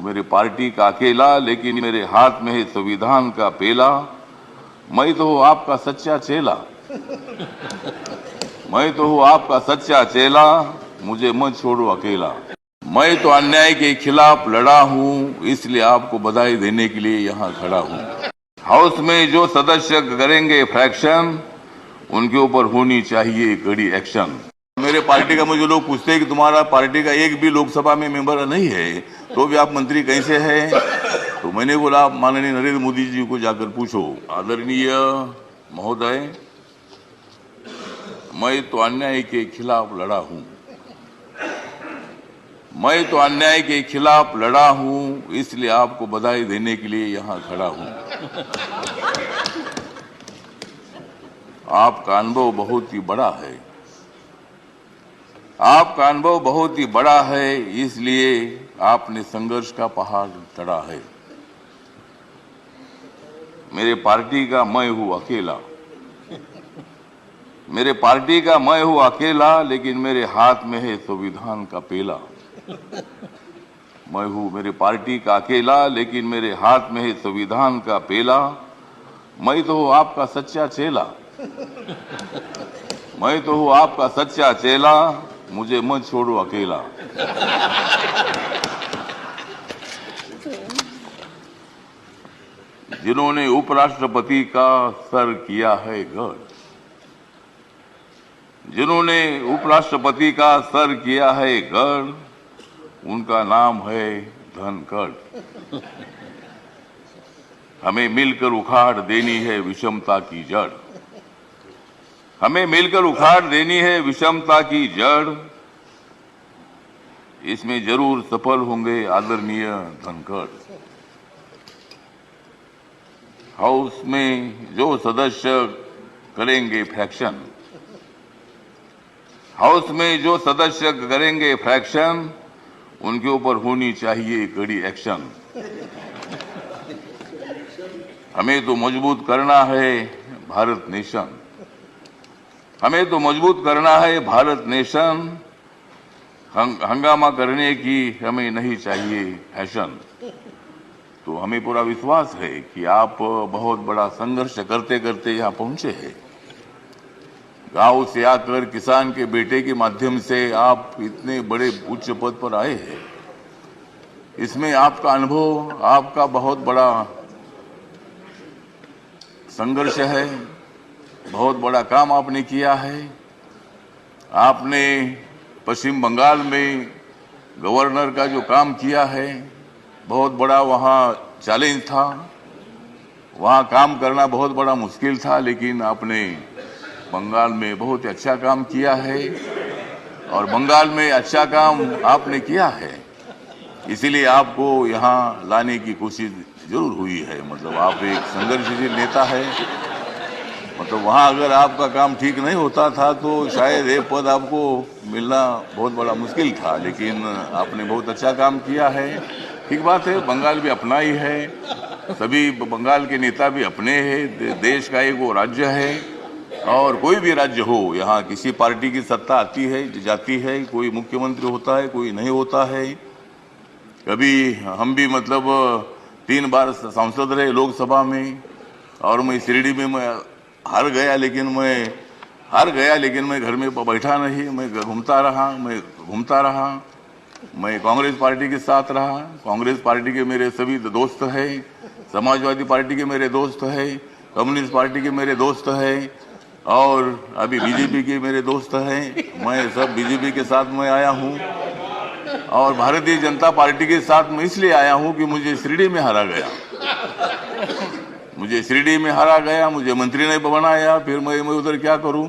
मेरे पार्टी का अकेला, लेकिन मेरे हाथ में है संविधान का पेला। मैं तो हूँ आपका सच्चा चेला, मैं तो हूँ आपका सच्चा चेला, मुझे मत छोड़ो अकेला। मैं तो अन्याय के खिलाफ लड़ा हूँ, इसलिए आपको बधाई देने के लिए यहाँ खड़ा हूँ। हाउस में जो सदस्य करेंगे फ्रैक्शन, उनके ऊपर होनी चाहिए कड़ी एक्शन। मेरे पार्टी का मुझे लोग पूछते हैं कि तुम्हारा पार्टी का एक भी लोकसभा में मेंबर नहीं है, तो भी आप मंत्री कैसे हैं? तो मैंने बोला, आप माननीय नरेंद्र मोदी जी को जाकर पूछो। आदरणीय महोदय, मैं तो अन्याय के खिलाफ लड़ा हूं, मैं तो अन्याय के खिलाफ लड़ा हूं, इसलिए आपको बधाई देने के लिए यहां खड़ा हूं। आपका अनुभव बहुत ही बड़ा है, आपका अनुभव बहुत ही बड़ा है, इसलिए आपने संघर्ष का पहाड़ चढ़ा है। मेरे पार्टी का मैं हूं अकेला, मेरे पार्टी का मैं हूं अकेला, लेकिन मेरे हाथ में है संविधान का पेला। मैं हूं मेरे पार्टी का अकेला, लेकिन मेरे हाथ में है संविधान का पेला। मैं तो हूं आपका सच्चा चेला, मैं तो हूं आपका सच्चा चेला, मुझे मत छोड़ो अकेला। जिन्होंने उपराष्ट्रपति का सर किया है गढ़, जिन्होंने उपराष्ट्रपति का सर किया है गढ़, उनका नाम है धनखड़। हमें मिलकर उखाड़ देनी है विषमता की जड़, हमें मिलकर उखाड़ देनी है विषमता की जड़। इसमें जरूर सफल होंगे आदरणीय धनखड़। हाउस में जो सदस्य करेंगे फ्रैक्शन, हाउस में जो सदस्य करेंगे फ्रैक्शन, उनके ऊपर होनी चाहिए कड़ी एक्शन। हमें तो मजबूत करना है भारत नेशन, हमें तो मजबूत करना है भारत नेशन। हंगामा करने की हमें नहीं चाहिए फैशन। तो हमें पूरा विश्वास है कि आप बहुत बड़ा संघर्ष करते करते यहाँ पहुंचे हैं। गांव से आकर किसान के बेटे के माध्यम से आप इतने बड़े उच्च पद पर आए हैं। इसमें आपका अनुभव, आपका बहुत बड़ा संघर्ष है, बहुत बड़ा काम आपने किया है। आपने पश्चिम बंगाल में गवर्नर का जो काम किया है, बहुत बड़ा वहाँ चैलेंज था, वहाँ काम करना बहुत बड़ा मुश्किल था, लेकिन आपने बंगाल में बहुत अच्छा काम किया है और बंगाल में अच्छा काम आपने किया है, इसीलिए आपको यहाँ लाने की कोशिश जरूर हुई है। मतलब आप एक संघर्षशील नेता है। मतलब वहाँ अगर आपका काम ठीक नहीं होता था तो शायद ये पद आपको मिलना बहुत बड़ा मुश्किल था, लेकिन आपने बहुत अच्छा काम किया है। ठीक बात है, बंगाल भी अपना ही है, सभी बंगाल के नेता भी अपने हैं। देश का एक वो राज्य है और कोई भी राज्य हो, यहाँ किसी पार्टी की सत्ता आती है जाती है, कोई मुख्यमंत्री होता है, कोई नहीं होता है। कभी हम भी मतलब 3 बार सांसद रहे लोकसभा में, और मैं शिरडी में मैं हार गया, लेकिन मैं घर में बैठा नहीं, मैं घूमता रहा। मैं कांग्रेस पार्टी के साथ रहा। कांग्रेस पार्टी के मेरे सभी दोस्त हैं, समाजवादी पार्टी के मेरे दोस्त हैं, कम्युनिस्ट पार्टी के मेरे दोस्त हैं और अभी बीजेपी के मेरे दोस्त हैं। मैं सब बीजेपी के साथ में आया हूं और भारतीय जनता पार्टी के साथ मैं इसलिए आया हूं कि मुझे शिरडी में हारा गया, मुझे मंत्री ने बनाया, फिर मैं उधर क्या करूं।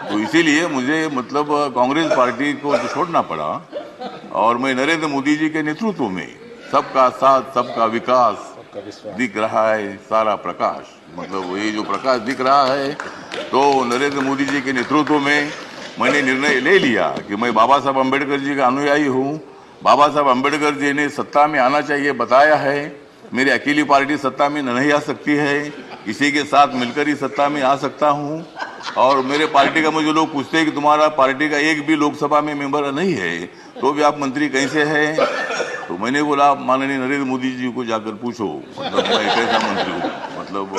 तो इसीलिए मुझे मतलब कांग्रेस पार्टी को छोड़ना पड़ा और मैं नरेंद्र मोदी जी के नेतृत्व में सबका साथ सबका विकास दिख रहा है सारा प्रकाश। मतलब ये जो प्रकाश दिख रहा है, तो नरेंद्र मोदी जी के नेतृत्व में मैंने निर्णय ले लिया कि मैं बाबा साहब अम्बेडकर जी का अनुयायी हूँ। बाबा साहब अम्बेडकर जी ने सत्ता में आना चाहिए बताया है। मेरी अकेली पार्टी सत्ता में नहीं आ सकती है, किसी के साथ मिलकर ही सत्ता में आ सकता हूँ। और मेरे पार्टी का मुझे लोग पूछते हैं कि तुम्हारा पार्टी का एक भी लोकसभा में मेंबर नहीं है, तो भी आप मंत्री कैसे हैं? तो मैंने बोला, आप माननीय नरेंद्र मोदी जी को जाकर पूछो, मतलब मैं कैसा मंत्री हूँ, मतलब